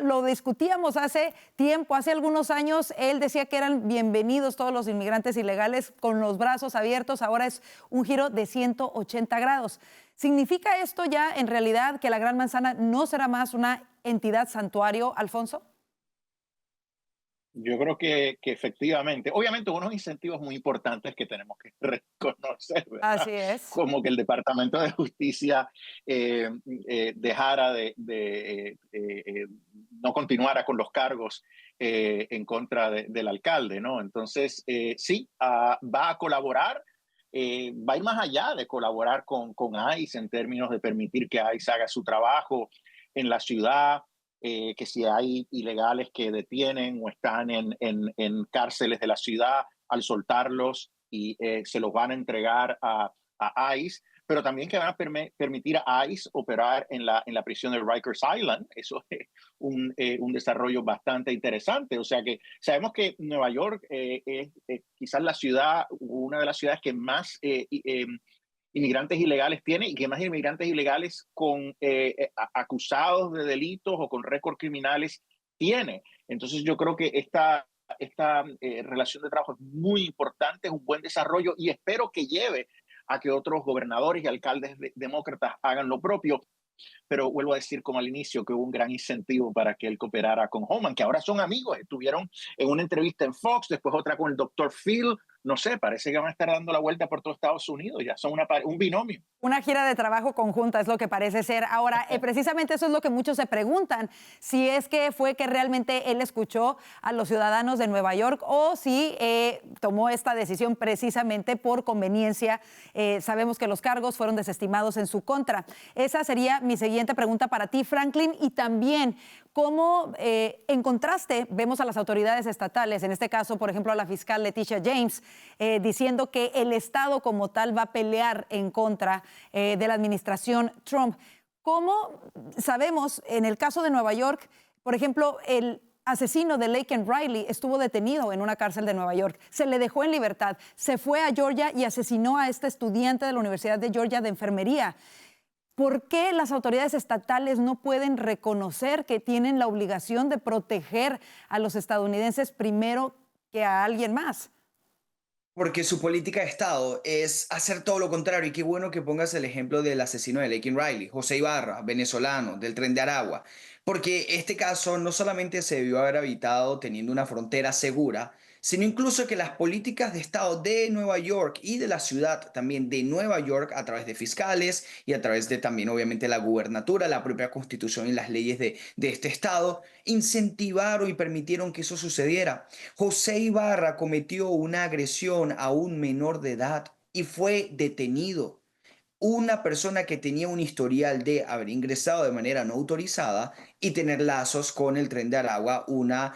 Speaker 1: lo discutíamos hace tiempo, hace algunos años, él decía que eran bienvenidos todos los inmigrantes ilegales con los brazos abiertos. Ahora es un giro de 180 grados. ¿Significa esto ya en realidad que la Gran Manzana no será más una entidad santuario, Alfonso?
Speaker 16: Yo creo que efectivamente, obviamente unos incentivos muy importantes que tenemos que reconocer, ¿verdad?
Speaker 1: Así es.
Speaker 16: Como que el Departamento de Justicia dejara no continuara con los cargos en contra del alcalde, ¿no? Entonces, sí, va a colaborar, va a ir más allá de colaborar con ICE en términos de permitir que ICE haga su trabajo en la ciudad, que si hay ilegales que detienen o están en cárceles de la ciudad, al soltarlos y se los van a entregar a ICE, pero también que van a permitir a ICE operar en la prisión de Rikers Island. Eso es un desarrollo bastante interesante. O sea que sabemos que Nueva York es quizás una de las ciudades que más inmigrantes ilegales tiene y que más inmigrantes ilegales acusados de delitos o con récord criminales tiene. Entonces yo creo que esta relación de trabajo es muy importante, es un buen desarrollo y espero que lleve a que otros gobernadores y alcaldes demócratas hagan lo propio. Pero vuelvo a decir, como al inicio, que hubo un gran incentivo para que él cooperara con Homan, que ahora son amigos. Estuvieron en una entrevista en Fox, después otra con el Dr. Phil. No sé, parece que van a estar dando la vuelta por todo Estados Unidos. Ya son un binomio.
Speaker 1: Una gira de trabajo conjunta es lo que parece ser. Ahora, precisamente eso es lo que muchos se preguntan, si es que fue que realmente él escuchó a los ciudadanos de Nueva York o si tomó esta decisión precisamente por conveniencia. Sabemos que los cargos fueron desestimados en su contra. Esa sería mi siguiente pregunta para ti, Franklin, y también cómo, en contraste, vemos a las autoridades estatales, en este caso, por ejemplo, a la fiscal Leticia James, diciendo que el Estado como tal va a pelear en contra de la administración Trump. ¿Cómo sabemos, en el caso de Nueva York, por ejemplo, el asesino de Laken Riley estuvo detenido en una cárcel de Nueva York, se le dejó en libertad, se fue a Georgia y asesinó a este estudiante de la Universidad de Georgia de enfermería? ¿Por qué las autoridades estatales no pueden reconocer que tienen la obligación de proteger a los estadounidenses primero que a alguien más?
Speaker 15: Porque su política de Estado es hacer todo lo contrario. Y qué bueno que pongas el ejemplo del asesino de Laken Riley, José Ibarra, venezolano, del Tren de Aragua. Porque este caso no solamente se debió haber evitado teniendo una frontera segura, sino incluso que las políticas de Estado de Nueva York y de la ciudad también de Nueva York, a través de fiscales y a través de también obviamente la gubernatura, la propia constitución y las leyes de este Estado, incentivaron y permitieron que eso sucediera. José Ibarra cometió una agresión a un menor de edad y fue detenido. Una persona que tenía un historial de haber ingresado de manera no autorizada y tener lazos con el Tren de Aragua, una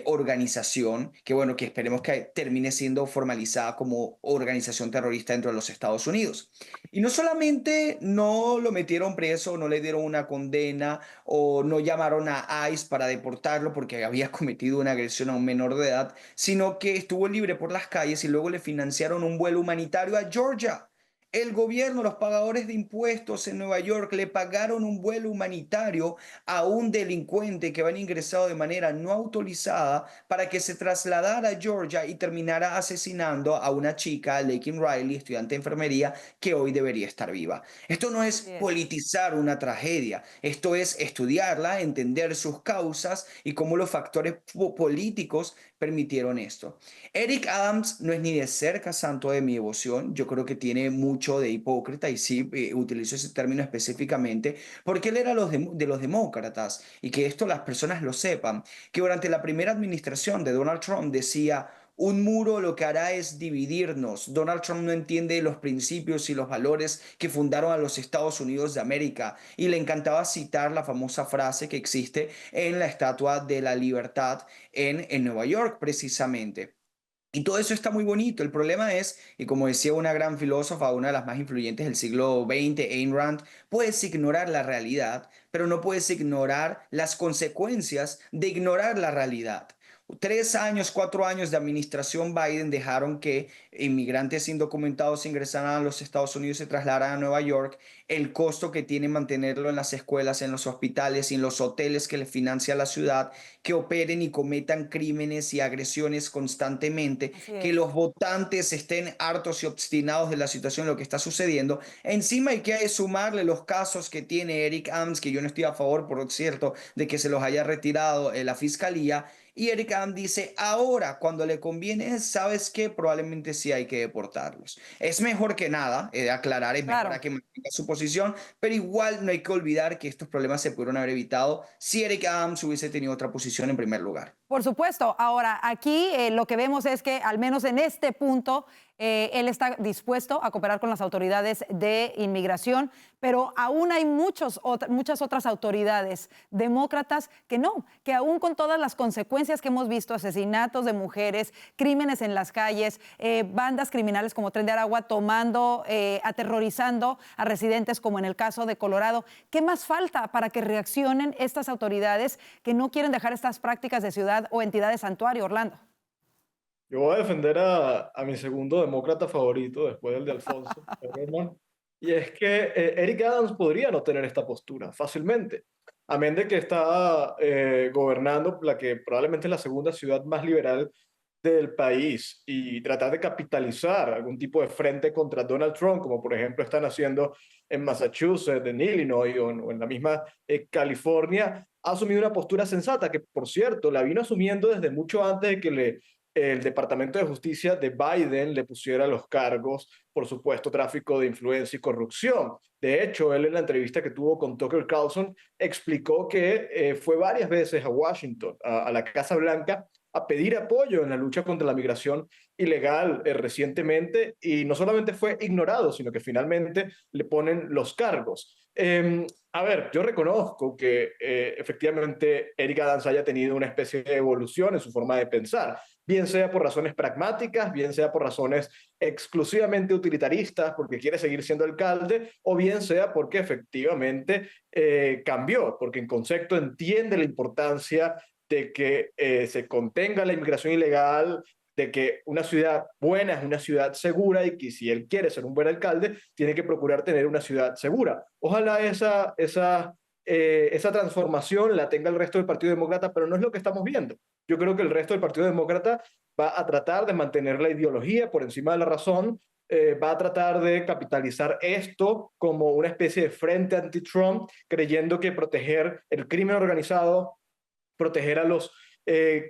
Speaker 15: organización que, bueno, que esperemos que termine siendo formalizada como organización terrorista dentro de los Estados Unidos. Y no solamente no lo metieron preso, no le dieron una condena o no llamaron a ICE para deportarlo porque había cometido una agresión a un menor de edad, sino que estuvo libre por las calles y luego le financiaron un vuelo humanitario a Georgia. El gobierno, los pagadores de impuestos en Nueva York le pagaron un vuelo humanitario a un delincuente que había ingresado de manera no autorizada para que se trasladara a Georgia y terminara asesinando a una chica, Laken Riley, estudiante de enfermería, que hoy debería estar viva. Esto no es politizar una tragedia, esto es estudiarla, entender sus causas y cómo los factores políticos permitieron esto. Eric Adams no es ni de cerca santo de mi devoción, yo creo que tiene mucho de hipócrita, y sí, utilizo ese término específicamente porque él era de los demócratas, y que esto las personas lo sepan, que durante la primera administración de Donald Trump decía: un muro lo que hará es dividirnos. Donald Trump no entiende los principios y los valores que fundaron a los Estados Unidos de América, y le encantaba citar la famosa frase que existe en la Estatua de la Libertad en Nueva York precisamente. Y todo eso está muy bonito. El problema es, y como decía una gran filósofa, una de las más influyentes del siglo XX, Ayn Rand, puedes ignorar la realidad, pero no puedes ignorar las consecuencias de ignorar la realidad. 3 años, 4 años de administración Biden dejaron que inmigrantes indocumentados ingresaran a los Estados Unidos y se trasladaran a Nueva York. El costo que tiene mantenerlo en las escuelas, en los hospitales y en los hoteles que le financia la ciudad, que operen y cometan crímenes y agresiones constantemente, que los votantes estén hartos y obstinados de la situación, lo que está sucediendo. Encima hay que sumarle los casos que tiene Eric Adams, que yo no estoy a favor, por cierto, de que se los haya retirado la fiscalía. Y Eric Adams dice: ahora, cuando le conviene, ¿sabes qué? Probablemente sí hay que deportarlos. Es mejor que nada, aclarar, es mejor que mantenga su posición, pero igual no hay que olvidar que estos problemas se pudieron haber evitado si Eric Adams hubiese tenido otra posición en primer lugar.
Speaker 1: Por supuesto. Ahora, aquí lo que vemos es que, al menos en este punto, él está dispuesto a cooperar con las autoridades de inmigración, pero aún hay muchas otras autoridades demócratas que no, que aún con todas las consecuencias que hemos visto, asesinatos de mujeres, crímenes en las calles, bandas criminales como Tren de Aragua tomando, aterrorizando a residentes, como en el caso de Colorado. ¿Qué más falta para que reaccionen estas autoridades que no quieren dejar estas prácticas de ciudad o entidad de santuario, Orlando?
Speaker 17: Yo voy a defender a mi segundo demócrata favorito, después del de Alfonso, y es que Eric Adams podría no tener esta postura fácilmente. Amén de que está gobernando la que probablemente es la segunda ciudad más liberal del país, y tratar de capitalizar algún tipo de frente contra Donald Trump, como por ejemplo están haciendo en Massachusetts, en Illinois o en la misma California, ha asumido una postura sensata que, por cierto, la vino asumiendo desde mucho antes de que el Departamento de Justicia de Biden le pusiera los cargos por supuesto tráfico de influencia y corrupción. De hecho, él en la entrevista que tuvo con Tucker Carlson explicó que fue varias veces a Washington, a la Casa Blanca, a pedir apoyo en la lucha contra la migración ilegal recientemente, y no solamente fue ignorado, sino que finalmente le ponen los cargos. A ver, yo reconozco que efectivamente Eric Adams haya tenido una especie de evolución en su forma de pensar, bien sea por razones pragmáticas, bien sea por razones exclusivamente utilitaristas, porque quiere seguir siendo alcalde, o bien sea porque efectivamente cambió, porque en concepto entiende la importancia de que se contenga la inmigración ilegal, de que una ciudad buena es una ciudad segura, y que si él quiere ser un buen alcalde, tiene que procurar tener una ciudad segura. Ojalá esa transformación la tenga el resto del Partido Demócrata, pero no es lo que estamos viendo. Yo creo que el resto del Partido Demócrata va a tratar de mantener la ideología por encima de la razón, va a tratar de capitalizar esto como una especie de frente anti-Trump, creyendo que proteger el crimen organizado, proteger a los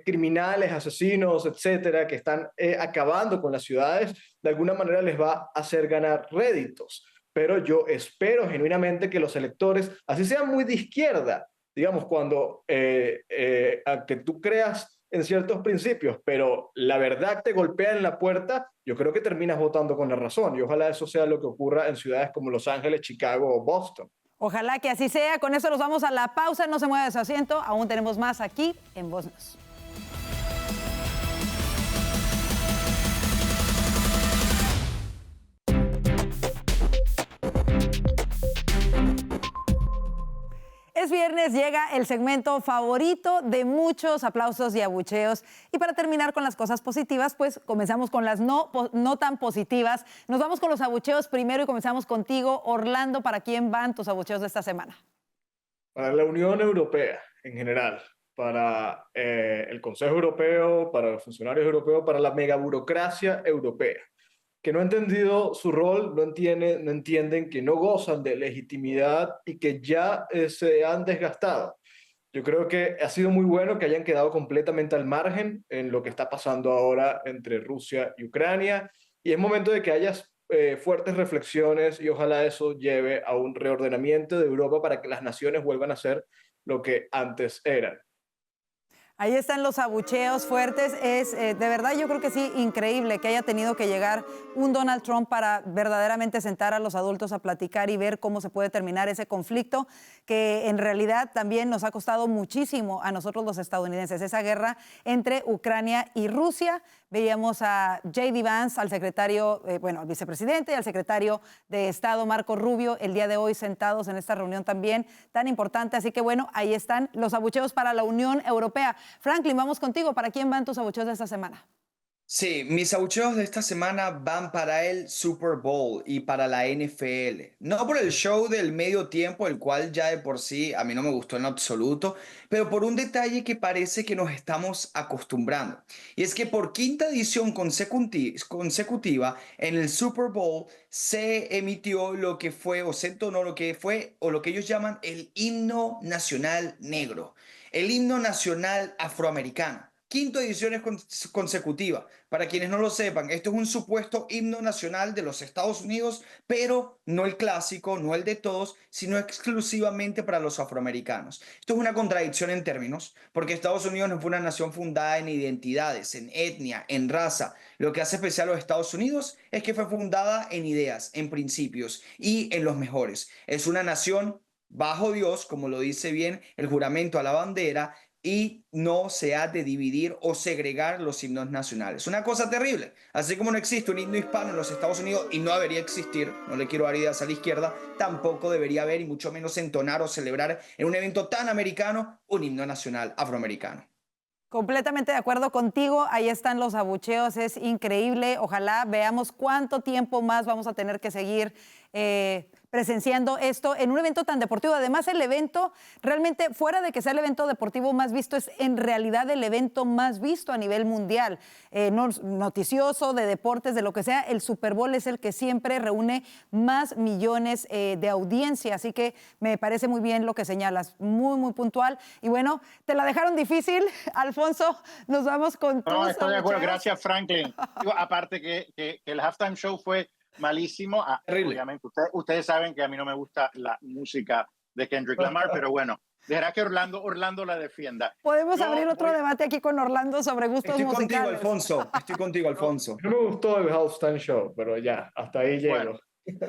Speaker 17: criminales, asesinos, etcétera, que están acabando con las ciudades, de alguna manera les va a hacer ganar réditos. Pero yo espero genuinamente que los electores, así sean muy de izquierda, digamos, cuando que tú creas en ciertos principios, pero la verdad te golpea en la puerta, yo creo que terminas votando con la razón, y ojalá eso sea lo que ocurra en ciudades como Los Ángeles, Chicago o Boston.
Speaker 1: Ojalá que así sea. Con eso nos vamos a la pausa. No se mueva de su asiento. Aún tenemos más aquí en Voz News. Es viernes, llega el segmento favorito de muchos aplausos y abucheos. Y para terminar con las cosas positivas, pues comenzamos con las no tan positivas. Nos vamos con los abucheos primero y comenzamos contigo, Orlando. ¿Para quién van tus abucheos de esta semana?
Speaker 17: Para la Unión Europea en general, para el Consejo Europeo, para los funcionarios europeos, para la megaburocracia europea, que no ha entendido su rol, no entienden que no gozan de legitimidad y que ya se han desgastado. Yo creo que ha sido muy bueno que hayan quedado completamente al margen en lo que está pasando ahora entre Rusia y Ucrania, y es momento de que haya fuertes reflexiones y ojalá eso lleve a un reordenamiento de Europa para que las naciones vuelvan a ser lo que antes eran.
Speaker 1: Ahí están los abucheos fuertes. Es de verdad, yo creo que sí, increíble que haya tenido que llegar un Donald Trump para verdaderamente sentar a los adultos a platicar y ver cómo se puede terminar ese conflicto que en realidad también nos ha costado muchísimo a nosotros los estadounidenses. Esa guerra entre Ucrania y Rusia. Veíamos a J.D. Vance, al secretario, al vicepresidente y al secretario de Estado, Marco Rubio, el día de hoy sentados en esta reunión también tan importante. Así que bueno, ahí están los abucheos para la Unión Europea. Franklin, vamos contigo. ¿Para quién van tus abucheos de esta semana?
Speaker 15: Sí, mis abucheos de esta semana van para el Super Bowl y para la NFL. No por el show del medio tiempo, el cual ya de por sí a mí no me gustó en absoluto, pero por un detalle que parece que nos estamos acostumbrando. Y es que por quinta edición consecutiva en el Super Bowl se emitió lo que fue, o se entonó lo que fue, o lo que ellos llaman el himno nacional negro, el himno nacional afroamericano. Quinta edición consecutiva. Para quienes no lo sepan, esto es un supuesto himno nacional de los Estados Unidos, pero no el clásico, no el de todos, sino exclusivamente para los afroamericanos. Esto es una contradicción en términos, porque Estados Unidos no fue una nación fundada en identidades, en etnia, en raza. Lo que hace especial a los Estados Unidos es que fue fundada en ideas, en principios y en los mejores. Es una nación bajo Dios, como lo dice bien el juramento a la bandera, y no se ha de dividir o segregar los himnos nacionales. Una cosa terrible. Así como no existe un himno hispano en los Estados Unidos y no debería existir, no le quiero dar ideas a la izquierda, tampoco debería haber y mucho menos entonar o celebrar en un evento tan americano un himno nacional afroamericano.
Speaker 1: Completamente de acuerdo contigo, ahí están los abucheos, es increíble. Ojalá veamos cuánto tiempo más vamos a tener que seguir presenciando esto en un evento tan deportivo. Además, el evento realmente, fuera de que sea el evento deportivo más visto, es en realidad el evento más visto a nivel mundial. Noticioso, de deportes, de lo que sea, el Super Bowl es el que siempre reúne más millones de audiencia. Así que me parece muy bien lo que señalas, muy, muy puntual. Y bueno, te la dejaron difícil, Alfonso, nos vamos con tus
Speaker 16: estoy de acuerdo,
Speaker 1: abucheos.
Speaker 16: gracias Franklin. Aparte que el halftime show fue malísimo. Obviamente, ustedes saben que a mí no me gusta la música de Kendrick Lamar, pero bueno, dejará que Orlando la defienda.
Speaker 1: Podemos abrir otro debate aquí con Orlando sobre gustos musicales.
Speaker 15: Estoy contigo, Alfonso.
Speaker 17: No me gustó el halftime show, pero ya, hasta ahí llego.
Speaker 16: Bueno,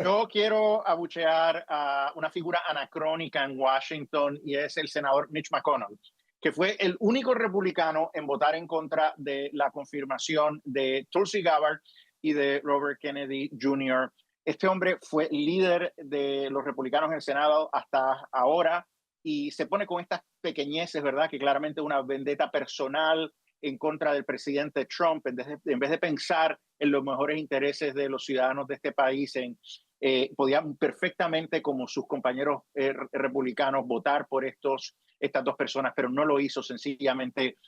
Speaker 16: yo quiero abuchear a una figura anacrónica en Washington y es el senador Mitch McConnell, que fue el único republicano en votar en contra de la confirmación de Tulsi Gabbard y de Robert Kennedy Jr. Este hombre fue líder de los republicanos en el Senado hasta ahora y se pone con estas pequeñeces, ¿verdad? Que claramente es una vendetta personal en contra del presidente Trump, en vez de pensar en los mejores intereses de los ciudadanos de este país, podían perfectamente, como sus compañeros republicanos, votar por estas dos personas, pero no lo hizo sencillamente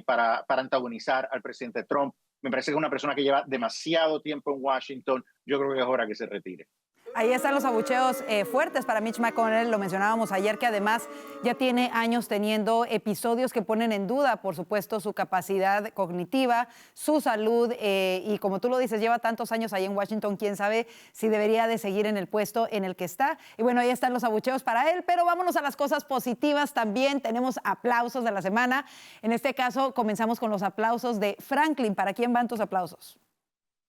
Speaker 16: para antagonizar al presidente Trump. Me parece que es una persona que lleva demasiado tiempo en Washington. Yo creo que es hora que se retire.
Speaker 1: Ahí están los abucheos fuertes para Mitch McConnell, lo mencionábamos ayer, que además ya tiene años teniendo episodios que ponen en duda, por supuesto, su capacidad cognitiva, su salud, y como tú lo dices, lleva tantos años ahí en Washington, quién sabe si debería de seguir en el puesto en el que está. Y bueno, ahí están los abucheos para él, pero vámonos a las cosas positivas también. Tenemos aplausos de la semana. En este caso, comenzamos con los aplausos de Franklin. ¿Para quién van tus aplausos?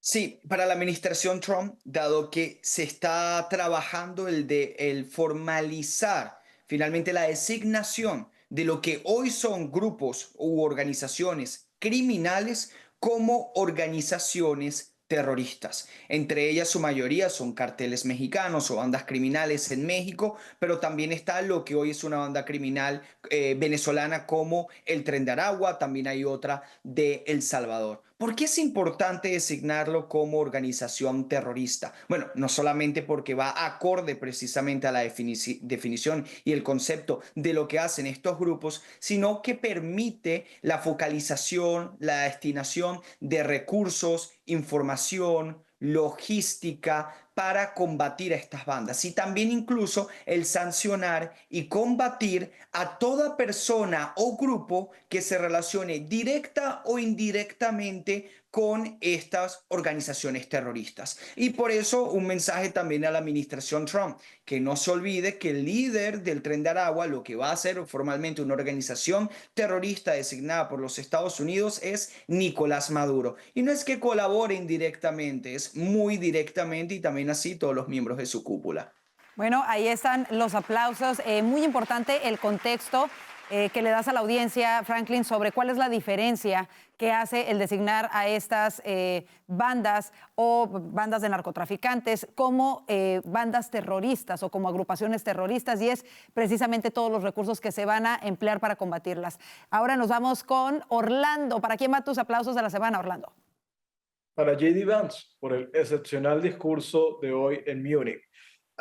Speaker 15: Sí, para la administración Trump, dado que se está trabajando el formalizar finalmente la designación de lo que hoy son grupos u organizaciones criminales como organizaciones terroristas. Entre ellas, su mayoría son carteles mexicanos o bandas criminales en México, pero también está lo que hoy es una banda criminal venezolana como el Tren de Aragua, también hay otra de El Salvador. ¿Por qué es importante designarlo como organización terrorista? Bueno, no solamente porque va acorde precisamente a la definición y el concepto de lo que hacen estos grupos, sino que permite la focalización, la destinación de recursos, información, logística para combatir a estas bandas y también incluso el sancionar y combatir a toda persona o grupo que se relacione directa o indirectamente con estas organizaciones terroristas. Y por eso un mensaje también a la administración Trump, que no se olvide que el líder del Tren de Aragua, lo que va a ser formalmente una organización terrorista designada por los Estados Unidos, es Nicolás Maduro. Y no es que colabore indirectamente, es muy directamente y también así todos los miembros de su cúpula.
Speaker 1: Bueno, ahí están los aplausos. Muy importante el contexto que le das a la audiencia, Franklin, sobre cuál es la diferencia que hace el designar a estas bandas o bandas de narcotraficantes como bandas terroristas o como agrupaciones terroristas, y es precisamente todos los recursos que se van a emplear para combatirlas. Ahora nos vamos con Orlando. ¿Para quién van tus aplausos de la semana, Orlando?
Speaker 17: Para J.D. Vance, por el excepcional discurso de hoy en Múnich.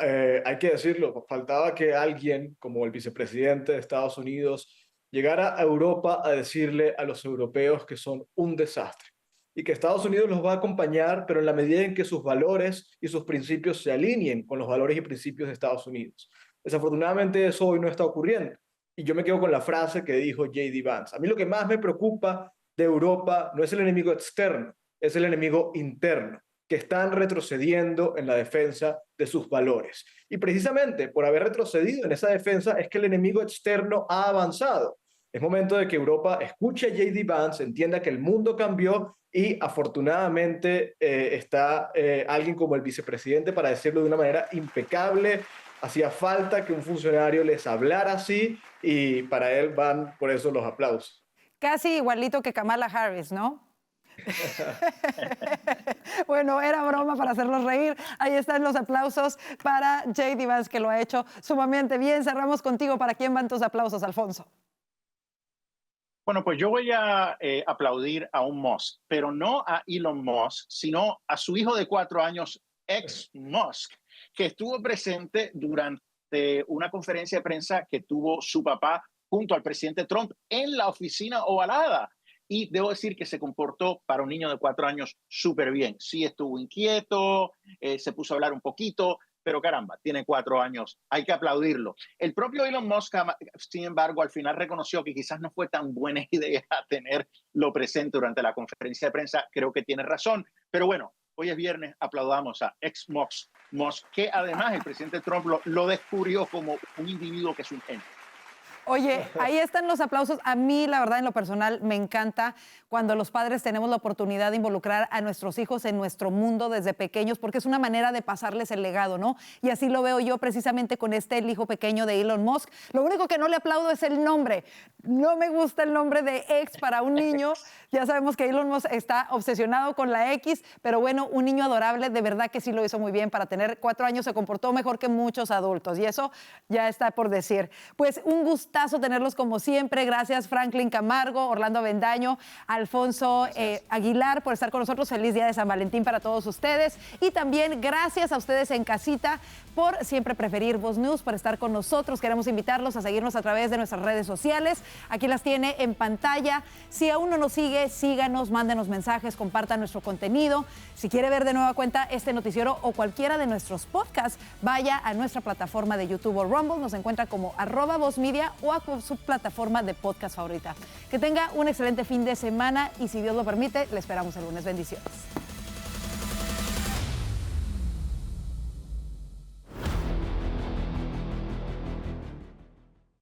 Speaker 17: Hay que decirlo, faltaba que alguien como el vicepresidente de Estados Unidos llegara a Europa a decirle a los europeos que son un desastre y que Estados Unidos los va a acompañar, pero en la medida en que sus valores y sus principios se alineen con los valores y principios de Estados Unidos. Desafortunadamente eso hoy no está ocurriendo y yo me quedo con la frase que dijo J.D. Vance. A mí lo que más me preocupa de Europa no es el enemigo externo, es el enemigo interno, que están retrocediendo en la defensa de sus valores. Y precisamente por haber retrocedido en esa defensa es que el enemigo externo ha avanzado. Es momento de que Europa escuche a J.D. Vance, entienda que el mundo cambió y afortunadamente está alguien como el vicepresidente para decirlo de una manera impecable. Hacía falta que un funcionario les hablara así y para él van por eso los aplausos.
Speaker 1: Casi igualito que Kamala Harris, ¿no? Bueno, era broma para hacerlos reír. Ahí están los aplausos para J.D. Vance, que lo ha hecho sumamente bien. Cerramos contigo. ¿Para quién van tus aplausos, Alfonso?
Speaker 16: Bueno, pues yo voy a aplaudir a un Musk, pero no a Elon Musk, sino a su hijo de 4 años, ex-Musk, que estuvo presente durante una conferencia de prensa que tuvo su papá junto al presidente Trump en la oficina ovalada. Y debo decir que se comportó para un niño de 4 años súper bien. Sí estuvo inquieto, se puso a hablar un poquito, pero caramba, tiene 4 años, hay que aplaudirlo. El propio Elon Musk, sin embargo, al final reconoció que quizás no fue tan buena idea tenerlo presente durante la conferencia de prensa. Creo que tiene razón, pero bueno, hoy es viernes, aplaudamos a ex-Musk, que además el presidente Trump lo descubrió como un individuo que es un genio.
Speaker 1: Oye, ahí están los aplausos. A mí, la verdad, en lo personal, me encanta cuando los padres tenemos la oportunidad de involucrar a nuestros hijos en nuestro mundo desde pequeños, porque es una manera de pasarles el legado, ¿no? Y así lo veo yo precisamente con el hijo pequeño de Elon Musk. Lo único que no le aplaudo es el nombre. No me gusta el nombre de ex para un niño. Ya sabemos que Elon Musk está obsesionado con la X, pero bueno, un niño adorable, de verdad que sí lo hizo muy bien. Para tener 4 años se comportó mejor que muchos adultos, y eso ya está por decir. Pues un gustazo tenerlos como siempre. Gracias, Franklin Camargo, Orlando Avendaño, Alfonso Aguilar, por estar con nosotros. Feliz día de San Valentín para todos ustedes. Y también gracias a ustedes en casita por siempre preferir Voz News, por estar con nosotros. Queremos invitarlos a seguirnos a través de nuestras redes sociales. Aquí las tiene en pantalla. Si aún no nos sigue, síganos, mándenos mensajes, compartan nuestro contenido. Si quiere ver de nueva cuenta este noticiero o cualquiera de nuestros podcasts, vaya a nuestra plataforma de YouTube o Rumble. Nos encuentra como @VozMedia o a su plataforma de podcast favorita. Que tenga un excelente fin de semana y, si Dios lo permite, le esperamos el lunes. Bendiciones.